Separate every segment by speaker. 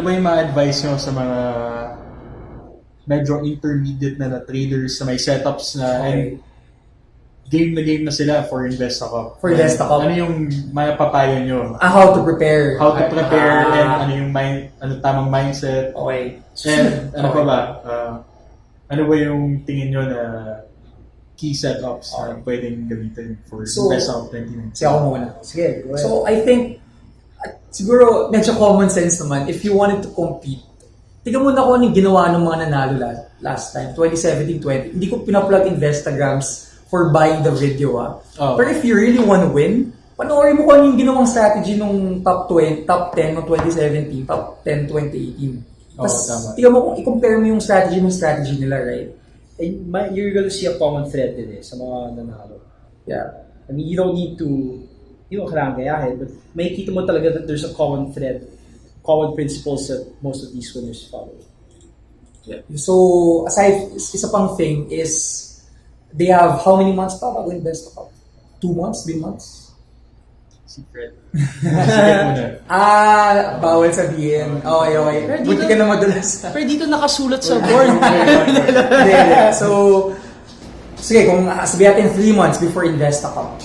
Speaker 1: ba yung ma-advise nyo sa mga medyo intermediate na traders na may setups na and game na sila for InvestaCup?
Speaker 2: For InvestaCup.
Speaker 1: Ano yung mapapayo nyo?
Speaker 2: How to prepare.
Speaker 1: And ano yung tamang mindset?
Speaker 2: Okay.
Speaker 1: And ano pa ba? Ano ba yung tingin nyo na key setups na pwedeng gamitin for InvestaCup 2019?
Speaker 2: Sige ako muna.
Speaker 3: Sige, go ahead.
Speaker 2: So I think, siguro medyo common sense naman, if you wanted to compete, tingnan mo na kung anong ginawa ng mga nanalo last time, 2017-20. Hindi ko pinaplug Investagrams for buying the video. Pero if you really want to win, panoorin mo kung ano yung ginawang strategy nung top 10 ng 2017, top 10 2018. Tapos tingnan mo kung i-compare mo yung strategy nila, right?
Speaker 3: And you're gonna see a common thread din sa mga nanalo.
Speaker 2: Yeah.
Speaker 3: I mean, you don't need to, kailangan gayahin, but makikita mo talaga that there's a common thread, common principles that most of these winners follow.
Speaker 2: Yeah. So, isa pang thing is, they have how many months pa bago InvestaCup? 2 months? 3 months?
Speaker 1: Secret. Secret muna.
Speaker 2: Bawal sabihin. Okay. Buti ka na madulas.
Speaker 3: Pero dito nakasulat sa board.
Speaker 2: So, sige, kung sabihin natin 3 months before InvestaCup,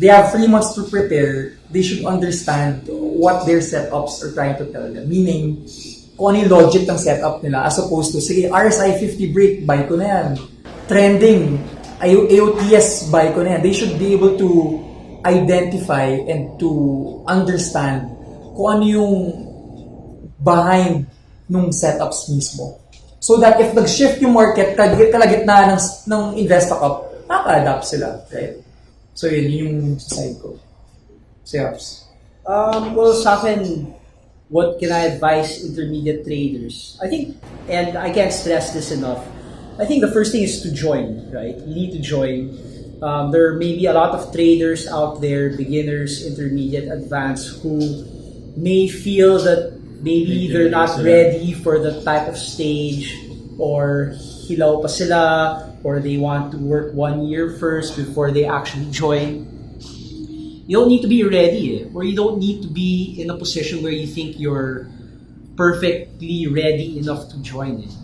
Speaker 2: they have 3 months to prepare. They should understand what their setups are trying to tell them. Meaning, kung ano yung logic ng setup nila as opposed to, sige, RSI 50 break, buy ko na yan. Trending, AOTS, buy ko na yan. They should be able to identify and to understand kung ano yung behind nung setups mismo. So that if nag-shift yung market, kalagitnaan ng InvestaCup, maka-adapt sila, right? So yun yung side ko. Setups.
Speaker 3: Well, sa akin, what can I advise intermediate traders? I think, and I can't stress this enough, I think the first thing is to join, right? You need to join. There may be a lot of traders out there, beginners, intermediate, advanced, who may feel that maybe they're not ready for the type of stage, or hilaw pa sila, or they want to work 1 year first before they actually join. You don't need to be ready, or you don't need to be in a position where you think you're perfectly ready enough to join it.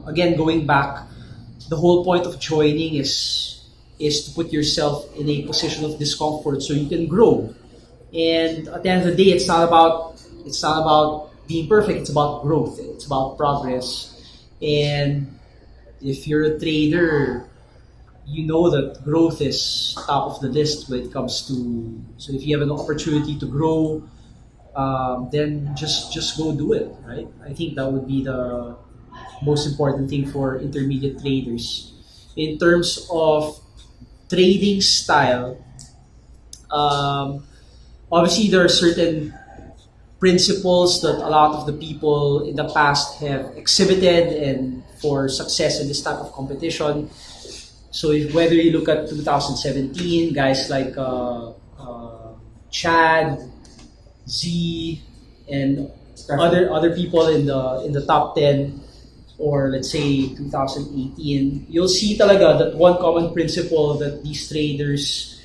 Speaker 3: Again, going back, the whole point of joining is to put yourself in a position of discomfort so you can grow. And at the end of the day, it's not about being perfect. It's about growth. It's about progress. And if you're a trader, you know that growth is top of the list when it comes to. So if you have an opportunity to grow, then just go do it. Right? I think that would be the most important thing for intermediate traders. In terms of trading style, obviously there are certain principles that a lot of the people in the past have exhibited and for success in this type of competition. So whether you look at 2017, guys like Chad, Z, and other people in the top 10, or let's say 2018, you'll see talaga that one common principle that these traders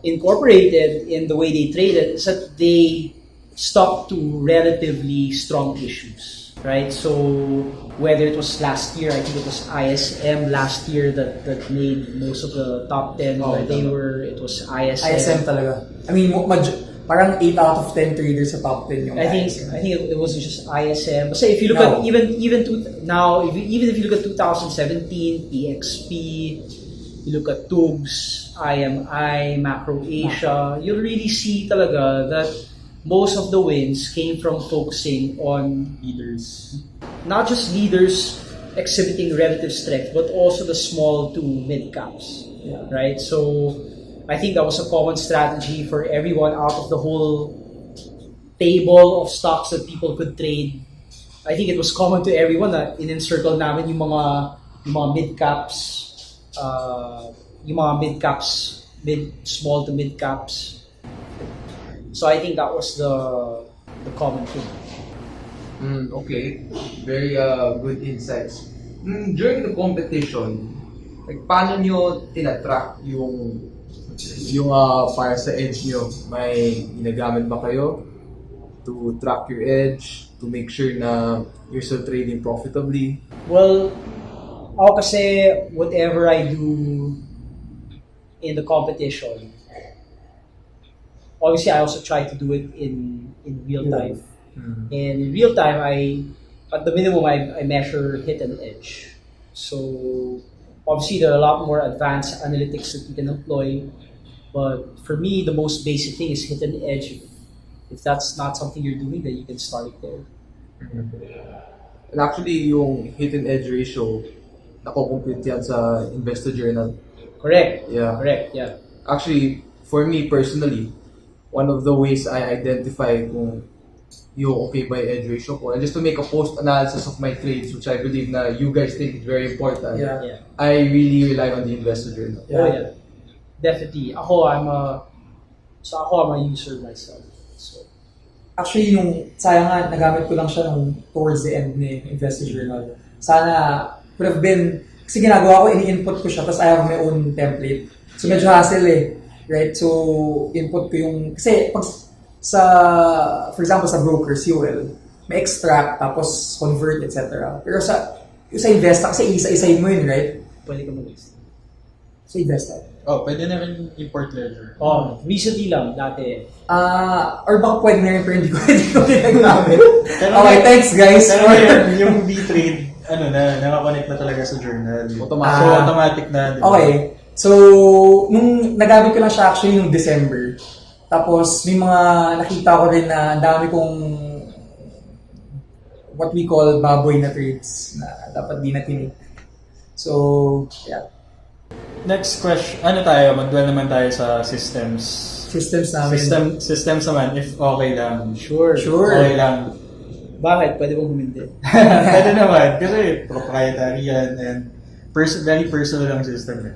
Speaker 3: incorporated in the way they traded is that they stuck to relatively strong issues, right? So whether it was last year, I think it was ISM last year that made most of the top 10 it was ISM.
Speaker 2: ISM talaga. I mean, parang 8 out of 10 traders sa top 10 yung
Speaker 3: I think it wasn't just ISM. But say if you look at even if you look at 2017, PXP, you look at TUGS, IMI, Macro Asia, you'll really see talaga that most of the wins came from focusing on
Speaker 1: Leaders.
Speaker 3: Not just leaders exhibiting relative strength, but also the small to mid caps, right? So I think that was a common strategy for everyone out of the whole table of stocks that people could trade. I think it was common to everyone na in-encircle namin yung mga mid caps, small to mid caps. So I think that was the common thing.
Speaker 4: Okay, very good insights. During the competition, paano nyo tinatrack yung para sa edge nyo? May ginagamit ba kayo to track your edge? to make sure na you're still trading profitably?
Speaker 3: Well, ako kasi whatever I do in the competition, obviously I also try to do it in real time. And in real time, at the minimum, I measure hit and edge. So obviously there are a lot more advanced analytics that you can employ. But for me, the most basic thing is hit and edge. If that's not something you're doing, then you can start it there.
Speaker 4: And actually, yung hit and edge ratio, nako-compute yan sa Investor Journal.
Speaker 3: Correct.
Speaker 4: Yeah.
Speaker 3: Correct. Yeah.
Speaker 4: Actually, for me personally, one of the ways I identify kung yung okay by edge ratio ko, and just to make a post analysis of my trades, which I believe na you guys think is very important,
Speaker 3: Yeah.
Speaker 4: I really rely on the Investor Journal.
Speaker 3: Oh yeah. Definitely. I'm a user myself. So
Speaker 2: Actually, yung sayang nga, nagamit ko lang siya nung towards the end ni Investor Journal. Sana, could have been, kasi ginagawa ko, ini-input ko siya, tapos I have my own template. So medyo hassle eh. Right? So, input ko yung, kasi pag for example, sa brokers, UL, may extract, tapos convert, etc. Pero sa Investa, kasi isa-isay mo yun, right?
Speaker 3: pwede ka mag-list.
Speaker 2: Sa Investa.
Speaker 1: Pwede na rin import ledger.
Speaker 3: Recently lang, dati.
Speaker 2: Or baka pwede na rin, pero hindi ko ginagamit.
Speaker 1: Pero
Speaker 2: Okay, thanks guys.
Speaker 1: Pero ngayon, yung V-Trade, nakakonect na talaga sa journal.
Speaker 4: Automatic.
Speaker 1: So, automatic na. Diba?
Speaker 2: Okay. So, nung nagamit ko lang siya actually nung December. Tapos, may mga nakita ko rin na ang dami kong what we call baboy na trades na dapat di na tinik. So, yeah.
Speaker 1: Next question, mag-dwell naman tayo sa systems.
Speaker 2: Systems namin.
Speaker 1: Systems naman, if okay lang.
Speaker 3: Sure.
Speaker 1: Okay lang.
Speaker 3: Bakit? Pwede bang humindi?
Speaker 1: Pwede naman, kasi proprietary yan and very personal ang system eh.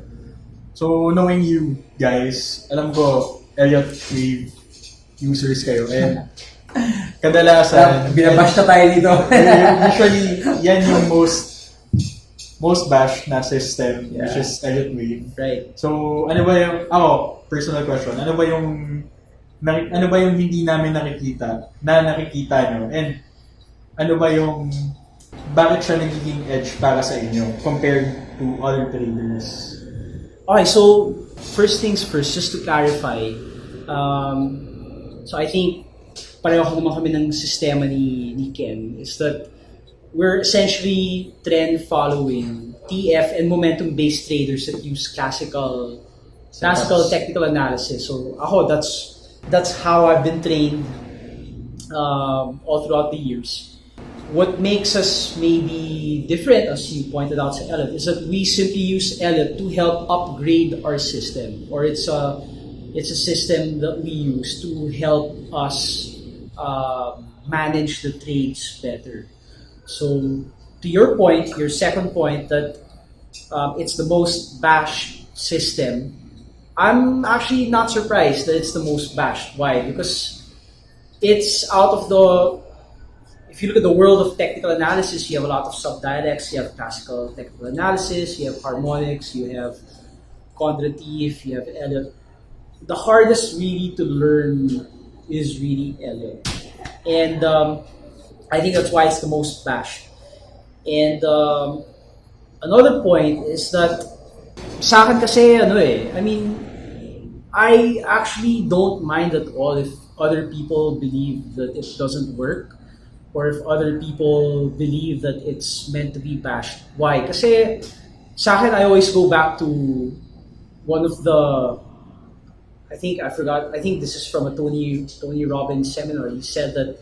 Speaker 1: So, knowing you guys, alam ko, Elliot Wave users kayo and kadalasan
Speaker 2: Binabash na tayo dito.
Speaker 1: usually yan yung most bash na system, which is Elliot Wave.
Speaker 3: Right.
Speaker 1: So ano ba yung personal question, ano ba yung hindi namin nakikita nyo, and ano ba yung bakit siya nagiging edge para sa inyo compared to other traders?
Speaker 3: Okay, so first things first, just to clarify, so I think pareho naman kami ng sistema ni Ken, is that we're essentially trend following TF and momentum based traders that use classical technical analysis. So that's how I've been trained all throughout the years. What makes us maybe different, as you pointed out, Elliot, is that we simply use Elliot to help upgrade our system, or it's a system that we use to help us manage the trades better. So, to your point, your second point, that it's the most bashed system, I'm actually not surprised that it's the most bashed. Why? Because it's out of if you look at the world of technical analysis, you have a lot of sub-dialects. You have classical technical analysis, you have harmonics, you have quantitative, you have Elliot. The hardest really to learn is really Elliot. And I think that's why it's the most bashed. And another point is that sa akin kasi I actually don't mind at all if other people believe that it doesn't work, or if other people believe that it's meant to be bashed. Why? Kasi sa akin, I always go back to one of the, I think this is from a Tony Robbins seminar. He said that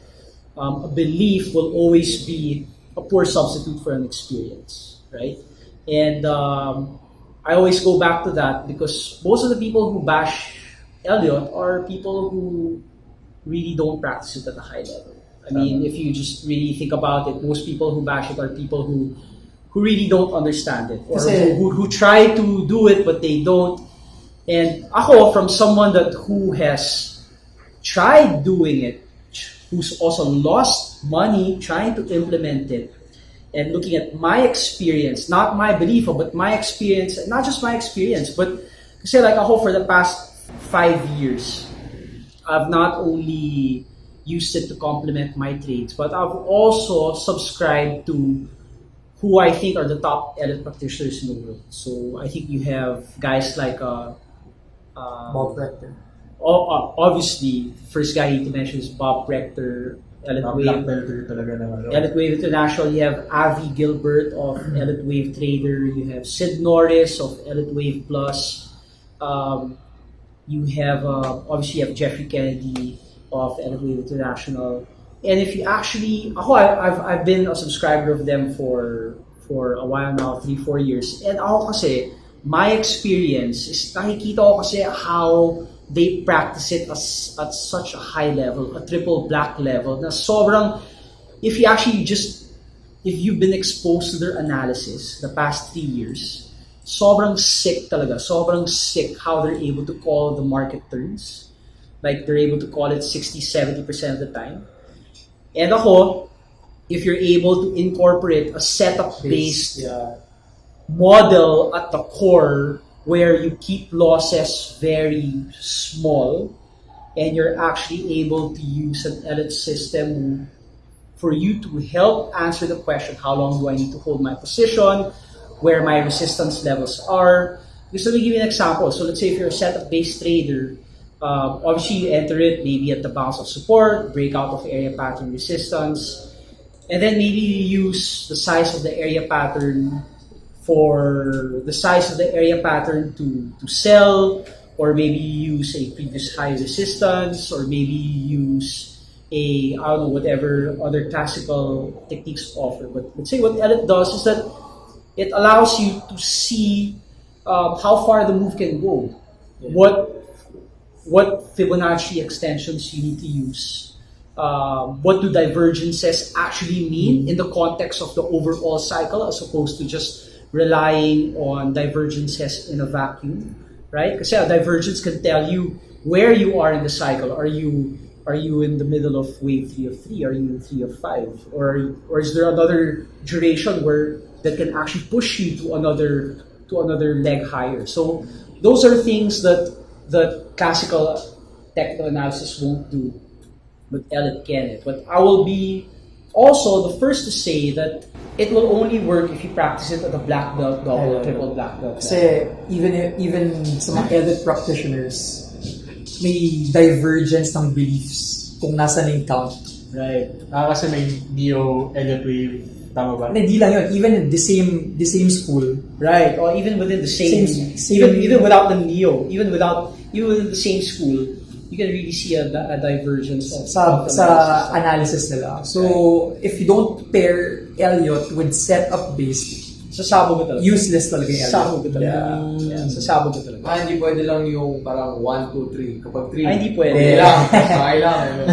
Speaker 3: a belief will always be a poor substitute for an experience, right? And I always go back to that because most of the people who bash Elliot are people who really don't practice it at a high level. I mean, if you just really think about it, most people who bash it are people who really don't understand it, or who try to do it but they don't. And ako, from someone who has tried doing it, who's also lost money trying to implement it, and looking at my experience, not my belief, but my experience, not just my experience, but kasi like ako, for the past 5 years, I've not only used it to complement my trades. But I've also subscribed to who I think are the top elite practitioners in the world. So I think you have guys like
Speaker 2: Bob Rector.
Speaker 3: obviously, first guy you need to mention is Bob Rector, Elite
Speaker 1: Black
Speaker 3: Wave.
Speaker 1: belter talaga naman.
Speaker 3: Elite Wave International, you have Avi Gilbert of Elite Wave Trader, you have Sid Norris of Elite Wave Plus, you have obviously you have Jeffrey Kennedy of Elite Wave International, and if you actually, I've been a subscriber of them for a while now, 3-4 years, and ako kasi my experience is nakikita ko kasi how they practice it at such a high level, a triple black level, na sobrang, if you've been exposed to their analysis the past 3 years, sobrang sick talaga, sobrang sick how they're able to call the market turns. Like, they're able to call it 60-70% of the time. And ako, if you're able to incorporate a setup-based model at the core, where you keep losses very small and you're actually able to use an elite system for you to help answer the question, how long do I need to hold my position, where my resistance levels are. Just let me give you an example. So let's say if you're a setup-based trader, obviously you enter it maybe at the bounce of support, breakout of area pattern resistance, and then maybe you use the size of the area pattern to sell, or maybe you use a previous high resistance, or maybe you use whatever other classical techniques offer. But let's say what Elite does is that it allows you to see how far the move can go, what Fibonacci extensions you need to use, what do divergences actually mean in the context of the overall cycle, as opposed to just relying on divergences in a vacuum, right? Because a divergence can tell you where you are in the cycle. Are you in the middle of wave 3 of 3? Are you in 3 of 5? Or is there another duration that can actually push you to another leg higher? So those are things that classical technical analysis won't do, but Elite can. But I will be also the first to say that it will only work if you practice it at a black belt, double, triple black belt.
Speaker 2: Kasi even sa mga elite practitioners, may divergence ng beliefs kung nasa na yung count.
Speaker 3: Right.
Speaker 1: Kasi may Neo, Elliott Wave, tama ba?
Speaker 2: Hindi lang yun. Even in the same school.
Speaker 3: Right. Or even within the same even without the Neo, even within the same school, you can really see a divergence
Speaker 2: sa analysis nila. So, if you don't pair Elliott with setup-based,
Speaker 3: sasabog ka talaga.
Speaker 2: Useless talaga yung Elliott.
Speaker 3: Sasabog ka talaga. Yeah. Sasabog ka talaga.
Speaker 4: Hindi pwede lang yung parang 1, 2, 3. Kapag 3,
Speaker 3: hindi pwede.
Speaker 4: Sakay lang.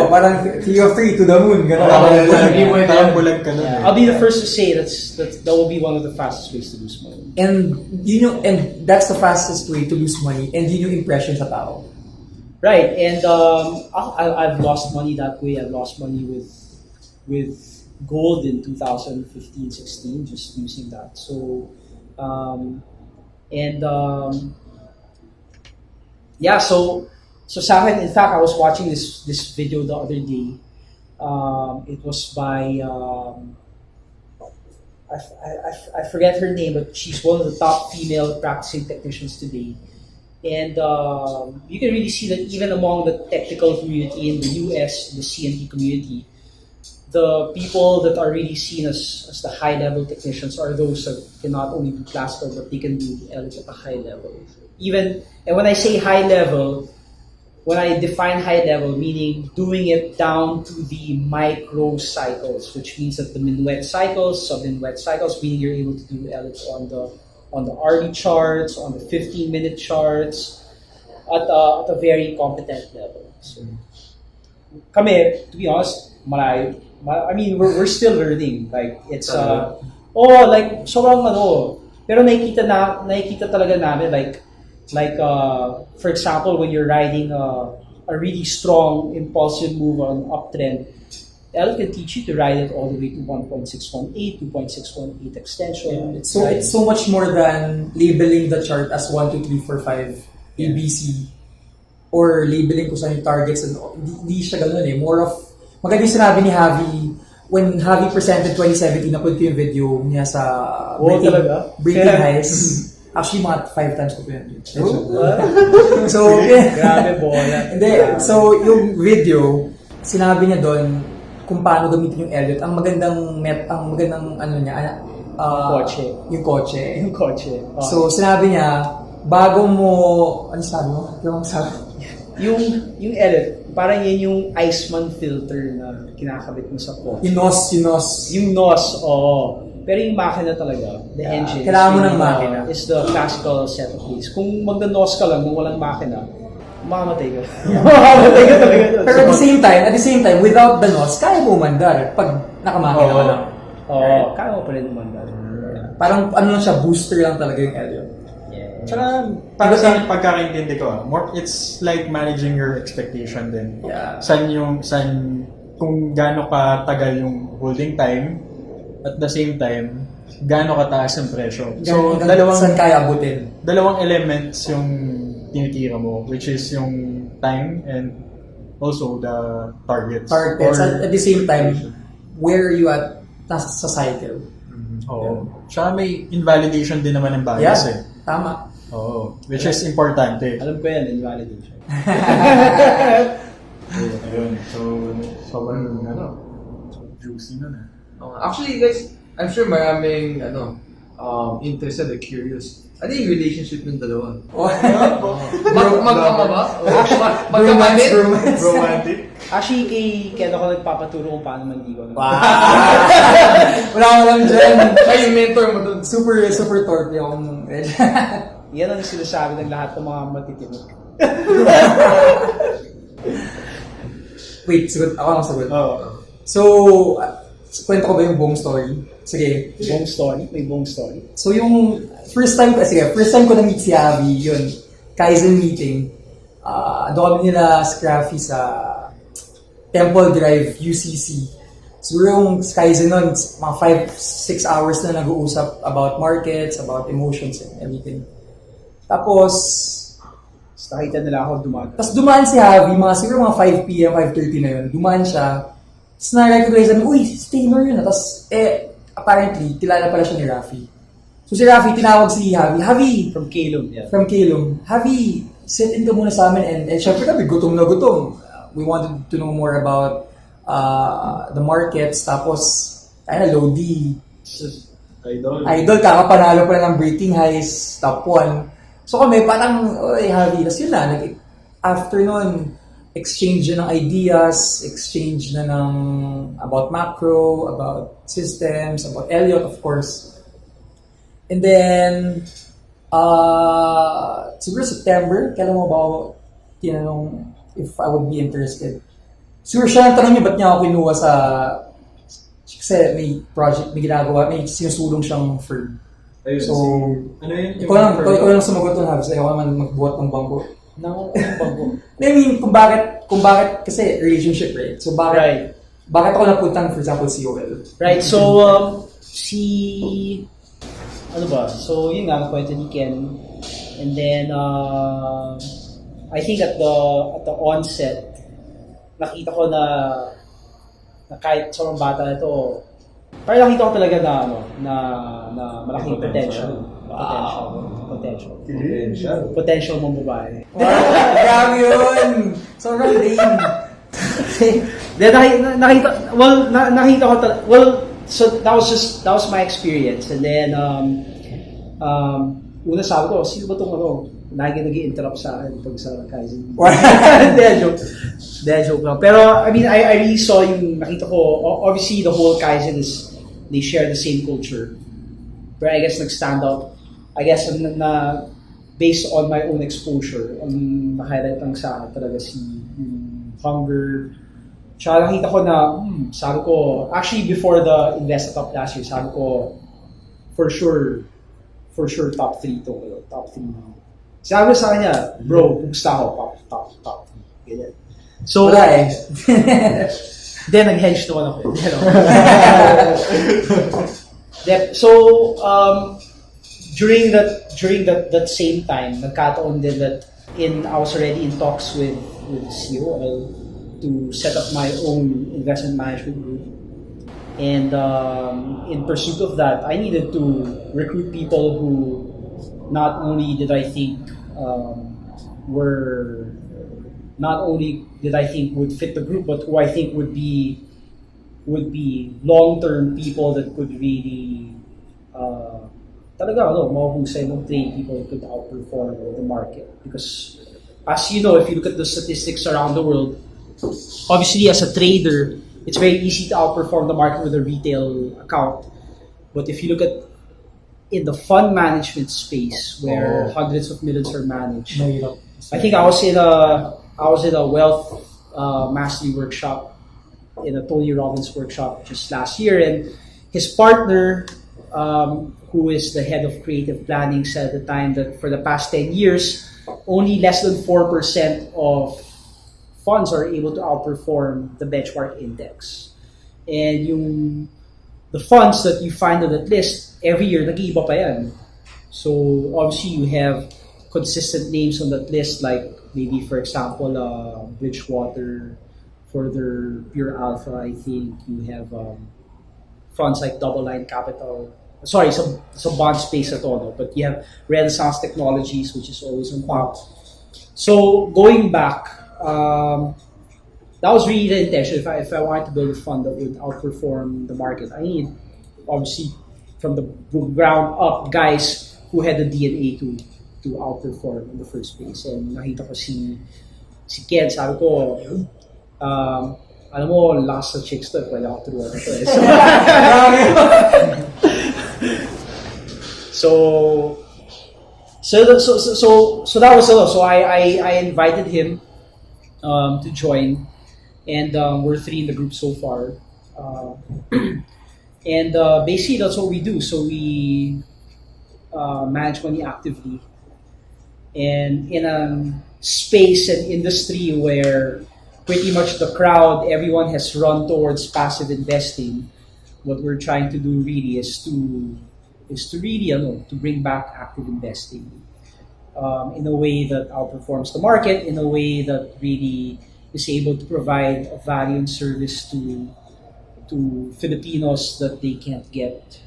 Speaker 2: Parang 3 of 3 to the moon.
Speaker 1: Hindi pwede. Parang bulag ka nun.
Speaker 3: I'll be the first to say that will be one of the fastest ways to lose money.
Speaker 2: And that's the fastest way to lose money. And yun yung impression sa tao.
Speaker 3: Right, and I've lost money that way. I've lost money with gold in 2015-16, just using that. So, so sa akin, in fact, I was watching this video the other day. It was by I forget her name, but she's one of the top female practicing technicians today. And you can really see that even among the technical community in the US, the CNT community, the people that are really seen as the high-level technicians are those that can not only do classical, but they can do Elite at a high level. And when I say high level, when I define high level, meaning doing it down to the micro cycles, which means that the minuet cycles, sub-minuet cycles, meaning you're able to do Elite on the RD charts, on the 15-minute charts, at a very competent level. So, kami, to be honest, I mean, we're still learning. Like, it's like sobrang pero nakikita talaga namin like for example, when you're riding a really strong impulsive move on uptrend, L can teach you to ride it all the way to 1.618, 2.618 extension.
Speaker 2: Yeah. It's so much more than labeling the chart as 1, 2, 3, 4, 5 ABC. or labeling ko sa yung targets and hindi siya ganun eh. More of, maganda yung sinabi ni Javi, when Javi presented 2017, napod ko yung video niya sa Breaking Highs. Actually, mga 5 times ko po yun. So,
Speaker 3: Grabe, bola.
Speaker 2: hindi. So, yung video, sinabi niya doon kung paano gamitin yung Elliot. Ang magandang ano niya,
Speaker 3: Kotse.
Speaker 2: Yung kotse.
Speaker 3: Yung kotse. Oh.
Speaker 2: So, sinabi niya, bago mo, ano sabi mo? Yung sabi?
Speaker 3: yung Elliot, parang yan yung Iceman filter na kinakabit mo sa kotse.
Speaker 2: Yung NOS.
Speaker 3: Yung NOS, oo. Pero yung makina talaga, the engine,
Speaker 2: kailangan mo ng makina.
Speaker 3: Is the classical setup case. Kung magna-NOS ka lang nung walang makina, mamamatay ka. Mamamatay ka talaga doon.
Speaker 2: Pero at the same time, without the NOS, kaya mo umandar pag nakamakina ka lang.
Speaker 3: Oo, kaya mo pa rin umandar.
Speaker 2: Parang ano lang siya, booster lang talaga yung Elliot.
Speaker 3: Yeah.
Speaker 1: Tsaka, para sa akin, pagkakaintindi ko, more, it's like managing your expectation din.
Speaker 2: Yeah.
Speaker 1: Kung gaano katagal yung holding time, at the same time, gaano kataas ang presyo. So,
Speaker 2: saan kaya abutin?
Speaker 1: Dalawang elements yung tinitira mo, which is yung time and also the targets.
Speaker 2: At the same time, where are you at sa cycle?
Speaker 1: Oo. Tsaka may invalidation din naman ng bias eh.
Speaker 2: Tama.
Speaker 1: Oo. Which is importante.
Speaker 3: Alam ko yan, invalidation.
Speaker 1: Ayun. So, sobrang juicy nun eh.
Speaker 4: Actually, guys, I'm sure maraming interested or curious. Ano yung relationship ng dalawa? Magkama ba? Magkamalit?
Speaker 1: Romantic?
Speaker 3: Actually, kay Ken ako nagpapaturo kung paano manligaw.
Speaker 2: Wala ko lang dyan.
Speaker 4: Siya yung mentor mo dun.
Speaker 2: Super torpe akong
Speaker 3: Yan ang sinasabi ng lahat ng mga matitinod.
Speaker 2: Wait, sagot. Ako ang sagot. So, kwento ko ba yung buong story? Sige.
Speaker 3: Buong story? May buong story.
Speaker 2: So yung first time ko na-meet si Javi, yun, Kaizen meeting. Doon kami nila Scraffy sa Temple Drive, UCC. So yung Kaizen nun, mga 5-6 hours na nag-uusap about markets, about emotions and everything. Tapos
Speaker 3: nakita nila ako dumaan.
Speaker 2: Tapos dumaan si Javi, siguro mga 5 p.m., 5:30 na yun. Dumaan siya. Tapos na-recognize namin, uy, si Taylor yun. Tapos, apparently, kilala pala siya ni Rafi. So si Rafi, tinawag si Javi.
Speaker 3: From Calum, yeah.
Speaker 2: From Calum. Javi, sit in ka muna sa amin. And syempre kami, gutom na gutom. We wanted to know more about the markets. Tapos, low D. Idol, kakapanalo pa ng Breaking Highs, top 1. So kami, parang, oy, Javi. Tapos yun na, after nun, exchange na ng ideas, exchange na ng about macro, about systems, about Elliot, of course. And then, siguro September, kailan mo ba ako tinanong if I would be interested? Siguro siya ang tanong niya, ba't niya ako kinuha sa, kasi may project, may ginagawa, may sinusulong siyang firm. So,
Speaker 1: ano yun?
Speaker 2: ikaw lang sumagot doon, Habs. Ikaw naman magbuhat ng bangko. I mean, kung bakit kasi relationship, right? So bakit ako napunta for example COL?
Speaker 3: Right. So ano ba? So yun nga kwento ni Ken. And then I think at the onset nakita ko na kahit sobrang bata ito, parang nakita ko talaga na malaking potential. Potential mong babae.
Speaker 2: Grabe yun! Sobrang lame.
Speaker 3: Then nakita ko so that was my experience. And then una sabi ko, sino ba itong nag-interrupt sa akin pag sa Kaizen? Joke lang. Pero I mean, I really saw yung nakita ko, obviously the whole Kaizen is they share the same culture. But I guess nag-stand out. I guess na based on my own exposure, ang na-highlight lang sa akin talaga si hunger. Tsaka nakita ko na, sabi ko, actually before the InvestaCup last year, sabi ko, for sure top 3 to. Top 3. Sabi ko sa kanya, bro, gusto ako, top 3. Ganyan. So,
Speaker 2: wala
Speaker 3: then nag-hedge naman ako. So, during that same time, nagkataon din that I was already in talks with COL to set up my own investment management group. And in pursuit of that, I needed to recruit people who not only did I think would fit the group, but who I think would be long-term people that could really mahusay mag-trade, people that could outperform the market. Because as you know, if you look at the statistics around the world, obviously as a trader, it's very easy to outperform the market with a retail account. But if you look at in the fund management space where hundreds of millions are managed, I think I was in a wealth mastery workshop, in a Tony Robbins workshop just last year, and his partner, who is the head of creative planning, said at the time that for the past 10 years, only less than 4% of funds are able to outperform the benchmark index. And the funds that you find on that list, every year, nag-iiba pa yan. So obviously you have consistent names on that list, like maybe, for example, Bridgewater. For their pure alpha, I think you have funds like Double Line Capital. Sorry, some bond space at all, but you have Renaissance Technologies, which is always on top. So going back, that was really the intention. If I wanted to build a fund that would outperform the market, I need, obviously, from the ground up, guys who had the DNA to outperform in the first place. And nakita ko si Ken, sabi ko, alam mo, last sa chicks to, pwede ako turuan ito eh. So that was it. So I invited him to join, and we're 3 in the group so far. And basically that's what we do. So we manage money actively, and in a space and industry where pretty much the crowd, everyone has run towards passive investing, what we're trying to do really is to bring back active investing in a way that outperforms the market, in a way that really is able to provide a value and service to Filipinos that they can't get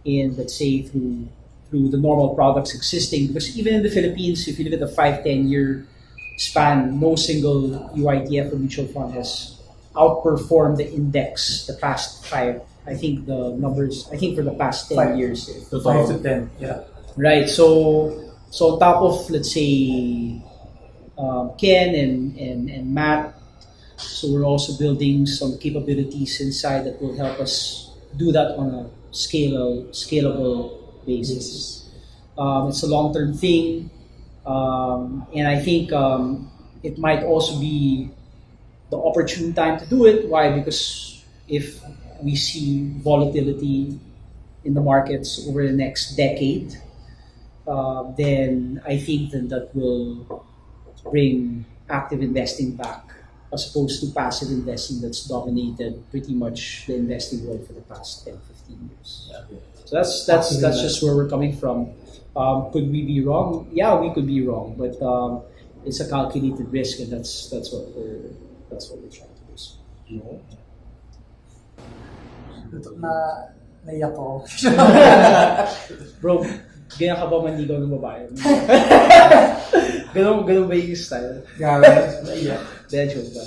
Speaker 3: in, let's say, through the normal products existing. Because even in the Philippines, if you look at the 5-10 year span, no single UITF or mutual fund has outperformed the index the past 5. I think the numbers, for the past 10 years.
Speaker 2: 5 to 10, yeah.
Speaker 3: Right, so on top of, let's say, Ken and Matt, so we're also building some capabilities inside that will help us do that on a scalable basis. It's a long-term thing. And I think it might also be the opportune time to do it. Why? Because if we see volatility in the markets over the next decade, then I think that will bring active investing back, as opposed to passive investing that's dominated pretty much the investing world for the past 10-15 years. Yeah. So that's just where we're coming from. Could we be wrong? Yeah, we could be wrong, but it's a calculated risk, and that's what we're trying to do.
Speaker 2: Naiyak ko.
Speaker 3: Bro, ganyan ka ba manligaw ng babae? Ganun ba yung style?
Speaker 2: Naiyak.
Speaker 3: Then, joke ba?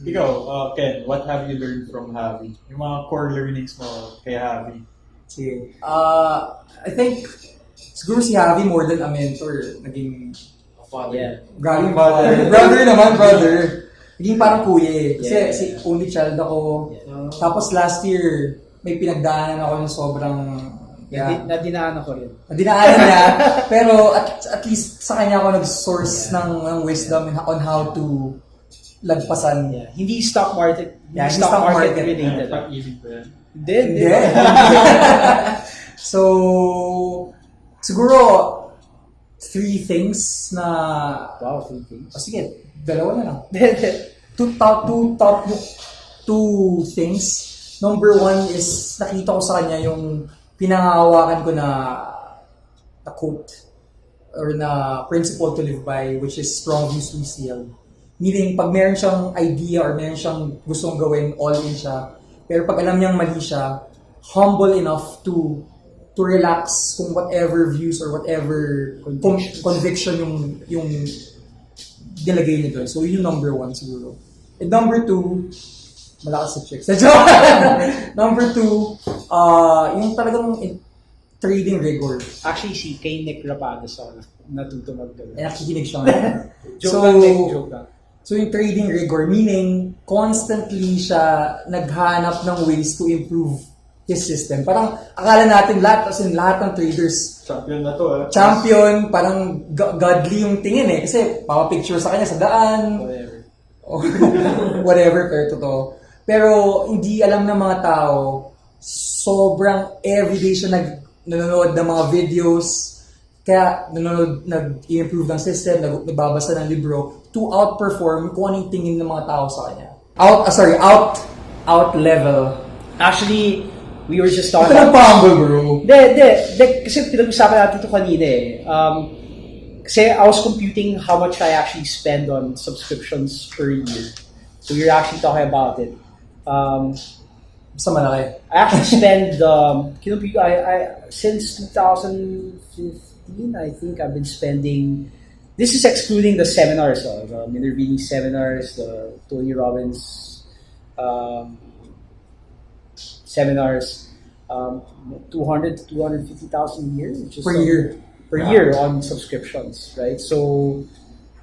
Speaker 1: Ikaw, Ken, what have you learned from Javi? Yung mga core learnings mo kay Javi?
Speaker 2: Sige. I think siguro si Javi more than a mentor, naging
Speaker 4: Father.
Speaker 3: Yeah.
Speaker 2: grabe brother. Naging parang kuya eh. Kasi
Speaker 3: Yeah.
Speaker 2: si only child ako.
Speaker 3: Yeah.
Speaker 2: Tapos last year, may pinagdaanan ako ng sobrang
Speaker 3: Nadinaan ako rin.
Speaker 2: dinaanan niya. Pero at least sa kanya ako nag-source ng wisdom on how to lagpasan.
Speaker 3: Yeah. Hindi stock market.
Speaker 2: Yeah,
Speaker 3: Hindi stock market related.
Speaker 1: Pag-ibig ba yan?
Speaker 3: Hindi.
Speaker 2: So, siguro, 3 things na...
Speaker 3: Wow, 3 things.
Speaker 2: Sige, 2 na lang. Two things. Number 1 is, nakita ko sa kanya yung pinangahawakan ko na quote. or na principle to live by, which is strong views to seal. Meaning, pag meron siyang idea or meron siyang gustong gawin, all in siya. Pero pag alam niyang mali siya, humble enough to relax kung whatever views or whatever conviction yung nilagay niya doon. So, yun yung number 1 siguro. And number 2, malakas sa chicks. Number 2, yung talagang trading rigor.
Speaker 3: Actually, si kay Nick Rapadas ako natuto mag-gano'n.
Speaker 2: Eh, nakikinig siya ngayon.
Speaker 3: Joke lang, Nick. Joke lang.
Speaker 2: So yung trading rigor, meaning constantly siya naghanap ng ways to improve his system. Parang akala natin lahat ng traders
Speaker 1: Champion na to.
Speaker 2: champion, parang godly yung tingin eh. Kasi picture sa kanya sa daan.
Speaker 3: Whatever.
Speaker 2: Whatever, pero totoo. Pero hindi alam ng mga tao, sobrang everyday siya nanonood ng mga videos, kaya nag-improve ng system, nagbabasa ng libro to outperform kung anong tingin ng mga tao sa kanya. Out level.
Speaker 3: Actually, we were just talking
Speaker 2: Ito pumble, bro.
Speaker 3: Kasi pinag-usapan natin ito kanina eh. Kasi I was computing how much I actually spend on subscriptions per year. So we were actually talking about it.
Speaker 2: Basta malaki.
Speaker 3: I actually spend, since 2015, I think I've been spending, this is excluding the seminars, the Minervini seminars, the Tony Robbins seminars, 200 to 250,000 a year, which is per year on subscriptions, right? So,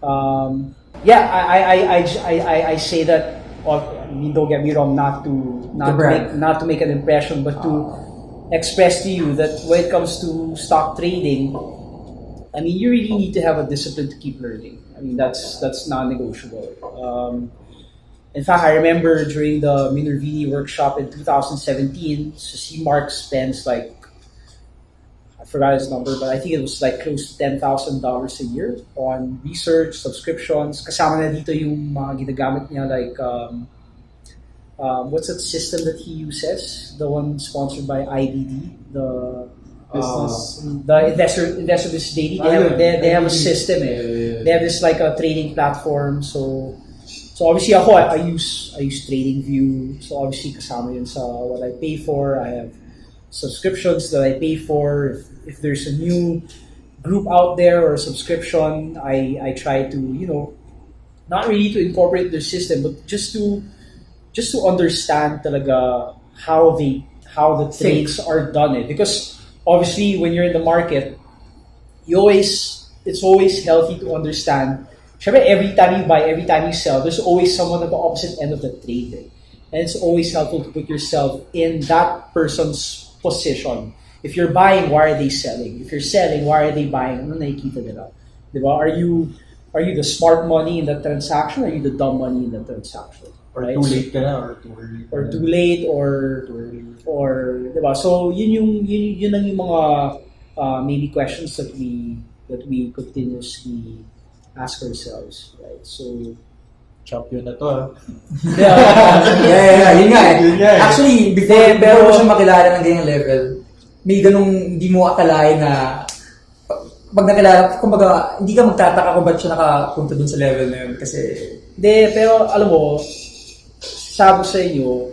Speaker 3: I say that. I mean, don't get me wrong, not to make an impression, but to express to you that when it comes to stock trading, I mean, you really need to have a discipline to keep learning. I mean, that's non-negotiable. In fact, I remember during the Minervini workshop in 2017, so si Mark spends like, I forgot his number, but I think it was like close to $10,000 a year on research, subscriptions. Kasama na dito yung mga ginagamit niya, like, what's that system that he uses? The one sponsored by IDD, the Investor Business Daily. They have a system. They have this like a trading platform. So obviously ako, I use TradingView. So obviously kasama yun sa what I pay for. I have subscriptions that I pay for. If there's a new group out there or a subscription, I try to, not really to incorporate their system, but just to understand talaga how the trades are done. Because obviously when you're in the market, it's always healthy to understand. Syempre, every time you buy, every time you sell, there's always someone at the opposite end of the trade. And it's always helpful to put yourself in that person's position. If you're buying, why are they selling? If you're selling, why are they buying? Ano nakikita nila? Diba? Are you the smart money in that transaction, or are you the dumb money in that transaction?
Speaker 1: Or
Speaker 3: right?
Speaker 1: too late ka na, or too early.
Speaker 3: Or too late, or diba? So yun lang yung mga maybe questions that we continuously ask ourselves, right? So
Speaker 1: Champion na to,
Speaker 2: Yeah, yun nga eh.
Speaker 1: Yun nga eh.
Speaker 2: Actually, before mo siya makilala ng ganyang level, may ganung hindi mo akalain na pag nakilala, kumbaga, hindi ka magtataka kung ba't siya nakapunta dun sa level na yun. Kasi,
Speaker 3: pero alam mo, sabi sa inyo,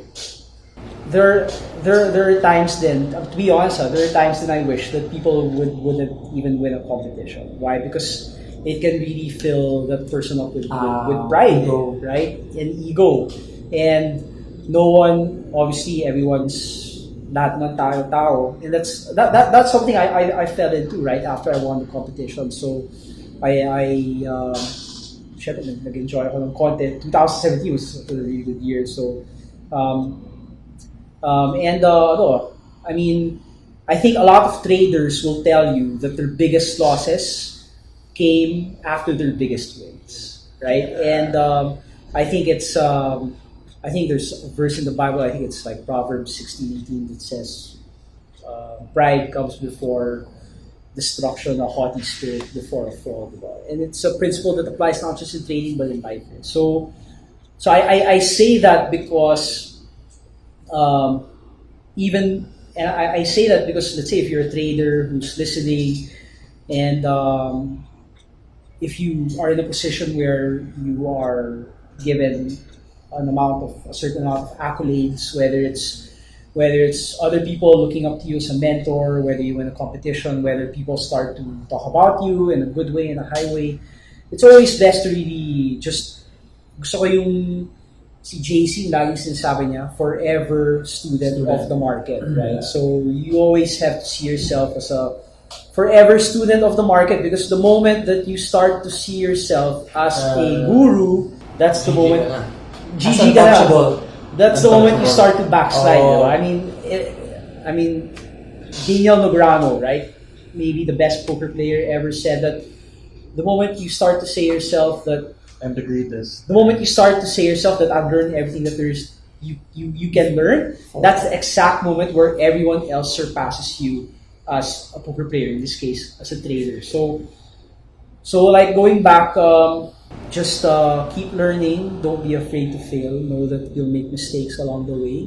Speaker 3: there are times then, to be honest, there are times that I wish that people wouldn't even win a competition. Why? Because it can really fill that person up with pride,
Speaker 2: ego.
Speaker 3: right? And ego. And no one, obviously, everyone's lahat ng tao. And that's something I fell into right after I won the competition. So syempre nag-enjoy ako ng content. 2017 was a really good year. So I mean, I think a lot of traders will tell you that their biggest losses came after their biggest wins, right? And I think it's I think there's a verse in the Bible, I think it's like Proverbs 16:18 that says pride comes before destruction, a haughty spirit before a fall. And it's a principle that applies not just in trading but in life. So I say that because I say that because, let's say if you're a trader who's listening And if you are in a position where you are given a certain amount of accolades, whether it's other people looking up to you as a mentor, whether you win a competition, whether people start to talk about you in a good way, in a high way, it's always best to really just, gusto ko yung si JC, laging sinasabi niya, forever student of the market, right? So you always have to see yourself as a forever student of the market, because the moment that you start to see yourself as a guru, that's the moment. GG ka na. That's the moment you start to backslide.
Speaker 2: Oh.
Speaker 3: I mean, Daniel Negreanu, right? Maybe the best poker player ever, said that the moment you start to say yourself that
Speaker 1: I'm the greatest.
Speaker 3: the moment you start to say yourself that I've learned everything that there's you can learn, that's the exact moment where everyone else surpasses you as a poker player, in this case as a trader. So like going back, just keep learning, don't be afraid to fail, know that you'll make mistakes along the way,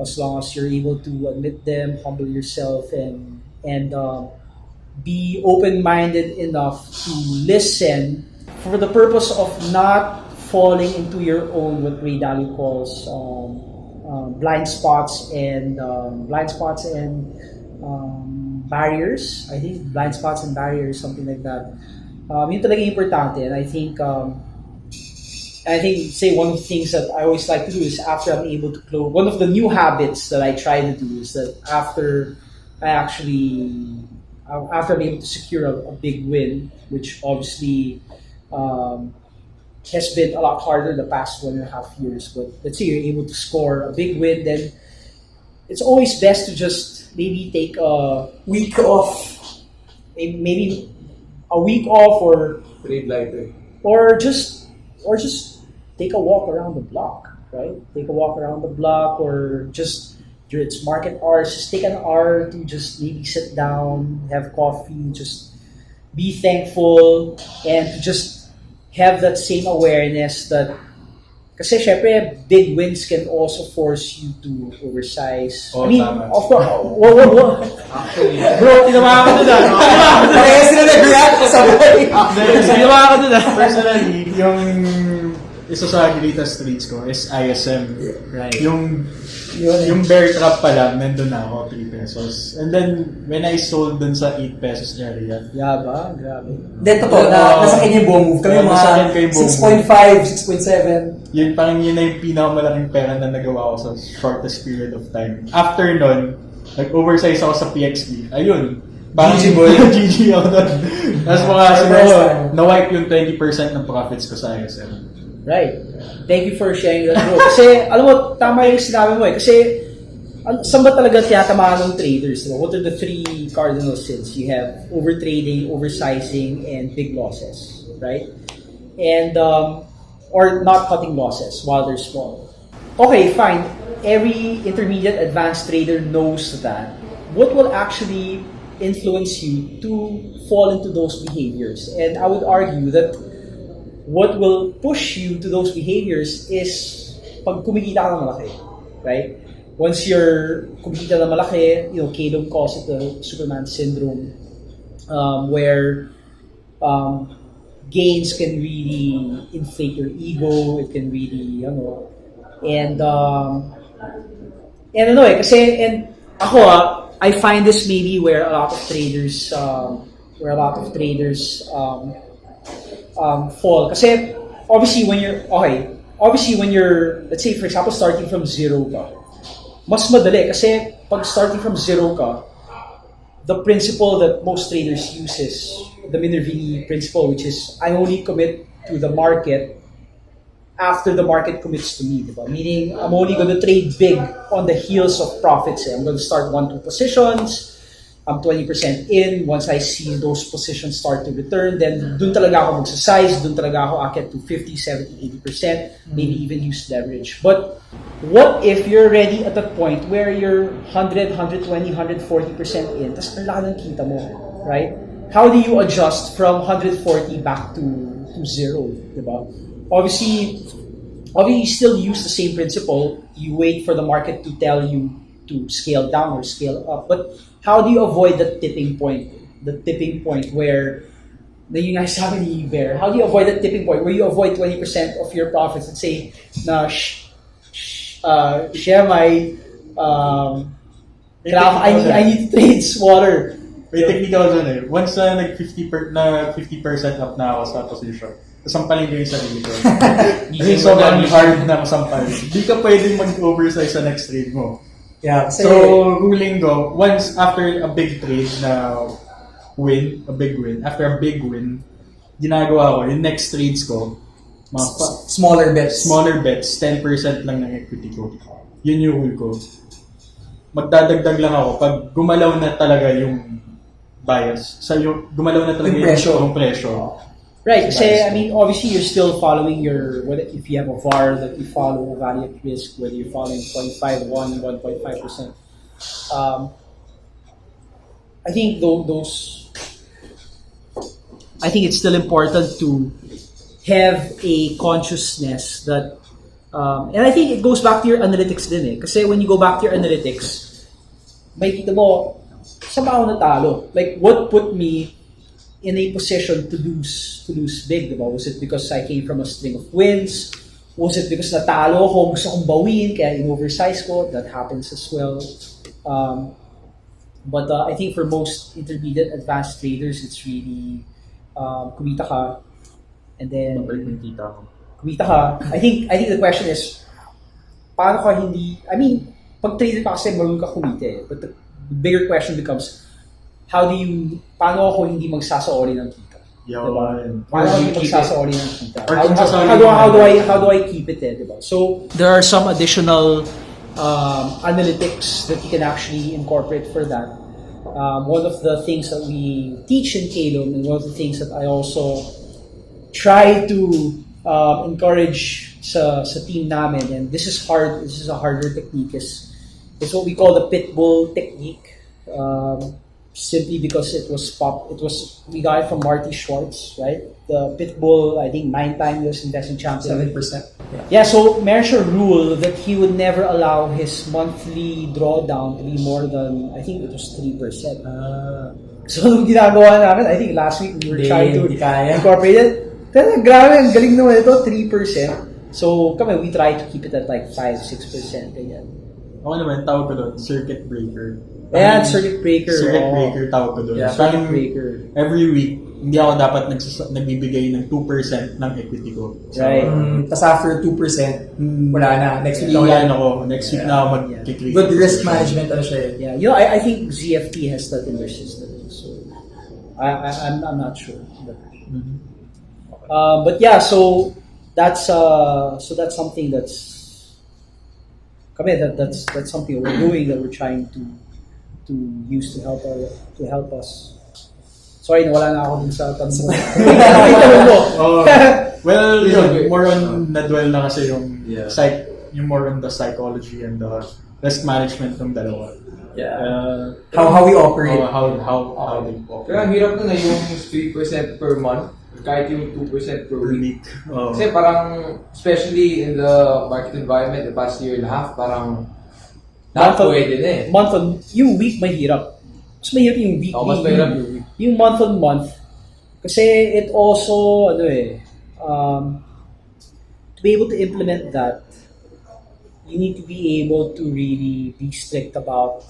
Speaker 3: as long as you're able to admit them, humble yourself, and be open-minded enough to listen, for the purpose of not falling into your own, what Ray Dalio calls blind spots and barriers. I think blind spots and barriers, something like that. Yun talaga importante, and I think say one of the things that I always like to do is, after I'm able to close, one of the new habits that I try to do is that after I'm able to secure a big win, which obviously has been a lot harder the past 1.5 years, but let's say you're able to score a big win, then it's always best to just maybe take a
Speaker 2: Week off.
Speaker 3: maybe a week off,
Speaker 4: Trade lighter.
Speaker 3: or just take a walk around the block, right? Take a walk around the block, or just during its market hours, just take an hour to just maybe sit down, have coffee, just be thankful, and to just have that same awareness that, kasi syempre, big wins can also force you to oversize.
Speaker 1: Oh,
Speaker 3: I mean,
Speaker 1: tama.
Speaker 3: of course, whoa.
Speaker 4: Actually,
Speaker 3: Bro, tinamaan ka dun ah.
Speaker 2: Kaya sila nag-react sabay.
Speaker 3: Tinamaan ka dun ah.
Speaker 1: Personally, yung isa sa greatest trades ko is ISM.
Speaker 3: Right.
Speaker 1: Yung bear trap pa lang, nandun na ako, 3 pesos. And then, when I sold dun sa 8 pesos area,
Speaker 3: Yaba, grabe.
Speaker 2: Then totoo, nasa kanya yung buong move. Kami
Speaker 1: Nasa akin kayo
Speaker 2: mga
Speaker 1: buong
Speaker 2: 6.5, 6.7.
Speaker 1: yun na yung pinakamalaking pera na nagawa ko sa shortest period of time. After nun, nag-oversize ako sa PXP. Ayun.
Speaker 2: GG boy.
Speaker 1: GG ako doon. Tapos mga siguro, na-wipe yung 20% ng profits ko sa ISM.
Speaker 3: Right. Thank you for sharing that, bro. Kasi, alam mo, tama yung sinabi mo eh. Kasi, saan ba talaga tiyatamaan ng traders? Diba? What are the 3 cardinal sins? You have overtrading, oversizing, and big losses. Right? And, or not cutting losses while they're small. Okay, fine. Every intermediate advanced trader knows that. What will actually influence you to fall into those behaviors? And I would argue that what will push you to those behaviors is pag kumikita ka ng malaki, right? Once you're kumikita ng malaki, Caleb calls it the Superman syndrome, where gains can really inflate your ego. It can really, and ako I find this maybe where a lot of traders fall. Kasi obviously when you're, let's say for example, starting from zero ka, mas madali kasi pag starting from zero ka, the principle that most traders use is the Minervini principle, which is I only commit to the market after the market commits to me, diba? Meaning I'm only going to trade big on the heels of profits. I'm going to start 1-2 positions. I'm 20% in. Once I see those positions start to return, then dun talaga ako magsa-size, dun talaga ako akit to 50, 70, 80%, maybe even use leverage. But what if you're already at that point where you're 100, 120, 140% in, tas ang laki ng kita mo, right? How do you adjust from 140 back to zero, diba? Obviously, you still use the same principle. You wait for the market to tell you to scale down or scale up. But how do you avoid that tipping point the tipping point where yung nga sabi ni Bear, how do you avoid that tipping point where you avoid 20% of your profits and say na share my I need to trade water.
Speaker 1: May technique ako dyan eh. Once na nag 50% up na ako sa position, kasampalin ko yung sarili ko. Kasi sobrang hard na kasampal. Hindi ka pwedeng mag-oversize sa next trade mo.
Speaker 2: Yeah,
Speaker 1: So, ruling ko, once after a big trade na after a big win, ginagawa ko, yung next trades ko, mga
Speaker 2: smaller bets.
Speaker 1: 10% lang ng equity ko. Yun yung rule ko. Magdadagdag lang ako pag gumalaw na talaga yung bias. Gumalaw na talaga yung presyo.
Speaker 3: Right, kasi I mean, obviously you're still following if you have a VAR that you follow value at risk, whether you're following 0.51, 1.5%. I think I think it's still important to have a consciousness that, and I think it goes back to your analytics din eh. Kasi when you go back to your analytics, may kita mo, saan ba ako natalo? Like, what put me in a position to lose big, diba? Was it because I came from a string of wins? Was it because natalo ako, gusto kong bawin, kaya in-oversize ko? That happens as well. But I think for most intermediate advanced traders, it's really kumita ka, and then kumita ka. I think the question is, paano ka hindi, I mean, pag trader ka kasi marunong ka kumita eh. But the bigger question becomes, paano ako hindi magsasaori ng kita? Diba? Paano ako hindi magsasaori ng kita? How do I keep it eh? Diba? So, there are some additional analytics that you can actually incorporate for that. One of the things that we teach in Kalum, and one of the things that I also try to encourage sa team namin, and this is a harder technique, is what we call the pitbull technique. Simply because we got it from Marty Schwartz, right? The Pitbull, I think 9-time US investing champion.
Speaker 2: 7%.
Speaker 3: Yeah, so meron siya rule that he would never allow his monthly drawdown to be more than, I think it was 3%. So nung ginagawa namin, I think last week we were trying to incorporate it. Pero grabe, ang galing naman ito, 3%. So we try to keep it at like 5-6%. Ganyan.
Speaker 1: Ako naman, tawag ko doon, circuit breaker.
Speaker 3: Ayan, circuit breaker.
Speaker 1: Circuit breaker tawag ko doon.
Speaker 2: Yeah,
Speaker 3: circuit breaker.
Speaker 1: Every week, hindi ako dapat nagbibigay ng 2% ng equity ko. So,
Speaker 3: Right.
Speaker 2: Tapos after 2%, wala na. Next week
Speaker 1: Next week na ako mag-click.
Speaker 2: Good risk management ano siya eh.
Speaker 3: Yeah, you know, I think ZFT has that in their system. So I'm not sure. But yeah, so that's something that's something we're doing, that we're trying to use to help us. Sorry, nawala na ako dun sa tanong mo.
Speaker 1: Well, more on na-dwell na kasi yung more on the psychology and the risk management ng dalawa.
Speaker 2: Yeah. How we operate.
Speaker 1: How they operate.
Speaker 4: Kaya ang hirap na yung 3% per month, kahit yung 2% per week. Kasi parang, especially in the market environment, the past year and a half, parang pwede na eh.
Speaker 3: Yung week mahirap. Mas mahirap yung week.
Speaker 4: Mas mahirap yung week.
Speaker 3: Yung month on month. Kasi it also, to be able to implement that, you need to be able to really be strict about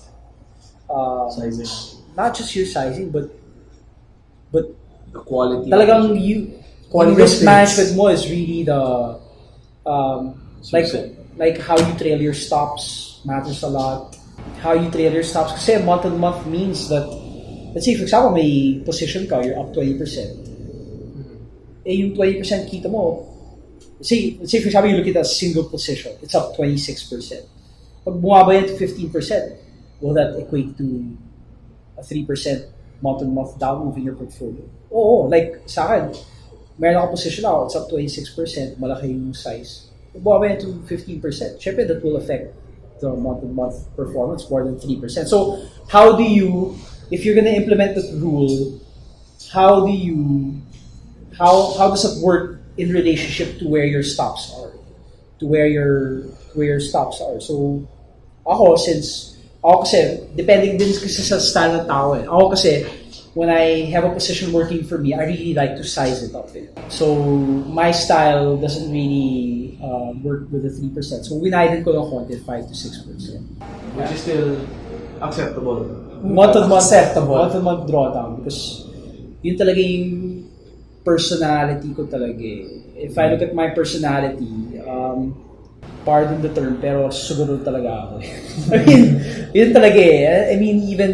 Speaker 1: Sizing.
Speaker 3: Not just your sizing, but
Speaker 4: The quality.
Speaker 3: talagang yung risk management mo is really the like how you trail your stops matters a lot. How you trail your stops, kasi month on month means that, let's say for example may position ka, you're up 20%. Eh yung 20% kita mo, let's say for example you look at a single position, it's up 26%. Pag bumaba yan to 15%, will that equate to a 3% month-on-month down move in your portfolio? Oo, like sa akin, meron ako position ako, it's up 26%, malaki yung size. Pag bumaba yan to 15%, syempre that will affect the month-on-month performance more than 3%. So, how if you're gonna implement that rule, how does it work in relationship to where your stops are? To where your stops are. So, ako kasi, depending din kasi sa style ng tao eh. Ako kasi, when I have a position working for me, I really like to size it up. So my style doesn't really work with the 3%. So winaiden ko ng konti 5 to 6%.
Speaker 4: Which is still acceptable.
Speaker 3: Month-to-month drawdown, because yun talaga yung personality ko talaga eh. If I look at my personality, pardon the term, pero siguro talaga ako. I mean, yun talaga eh. I mean, even,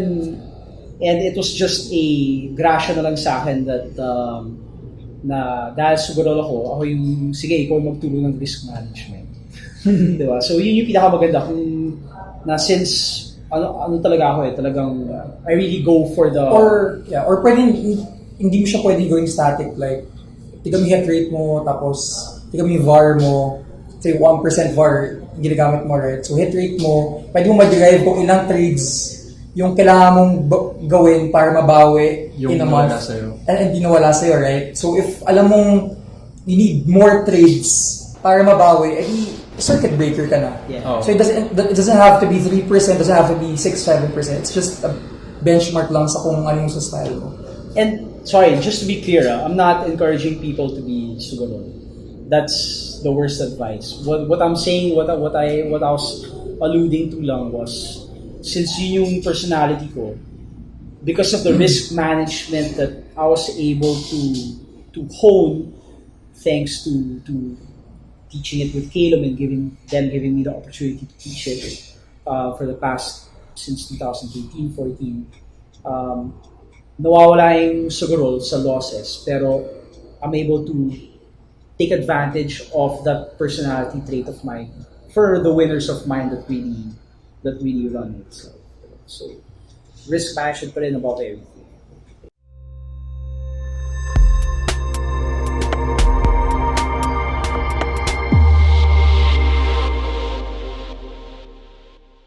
Speaker 3: and it was just a grasya na lang sa akin that, na dahil siguro ako yung, sige, ikaw magtulong ng risk management. Diba? So, yun yung pinakamaganda kung na since, ano talaga ako eh, talagang, I really go for the...
Speaker 2: Or pwedeng, hindi mo siya pwedeng going static, like, tigam yung hit rate mo, tapos, tigam yung VAR mo, say 1% VAR, yung ginagamit mo, right? So, hit rate mo, pwede mo ma-derive kung ilang trades yung kailangan mong gawin para mabawi
Speaker 1: Yung
Speaker 2: in a month.
Speaker 1: sa'yo.
Speaker 2: And hindi nawala sa'yo, right? So, if alam mong you need more trades para mabawi, edi circuit breaker ka na.
Speaker 3: Yeah.
Speaker 1: Oh.
Speaker 2: So, it doesn't have to be 3%, doesn't have to be 6-7%. It's just a benchmark lang sa kung ano yung sa style mo.
Speaker 3: And, sorry, just to be clear, I'm not encouraging people to be sugarol. That's the worst advice. What I'm saying, what I was alluding to lang was, since yun yung personality ko, because of the risk management that I was able to hone, thanks to teaching it with Caleb and giving me the opportunity to teach it for the past, since 2013-14, nawawala yung sugarol sa losses, pero I'm able to take advantage of that personality trait of mine for the winners of mine that really run it. So risk management pa rin above everything.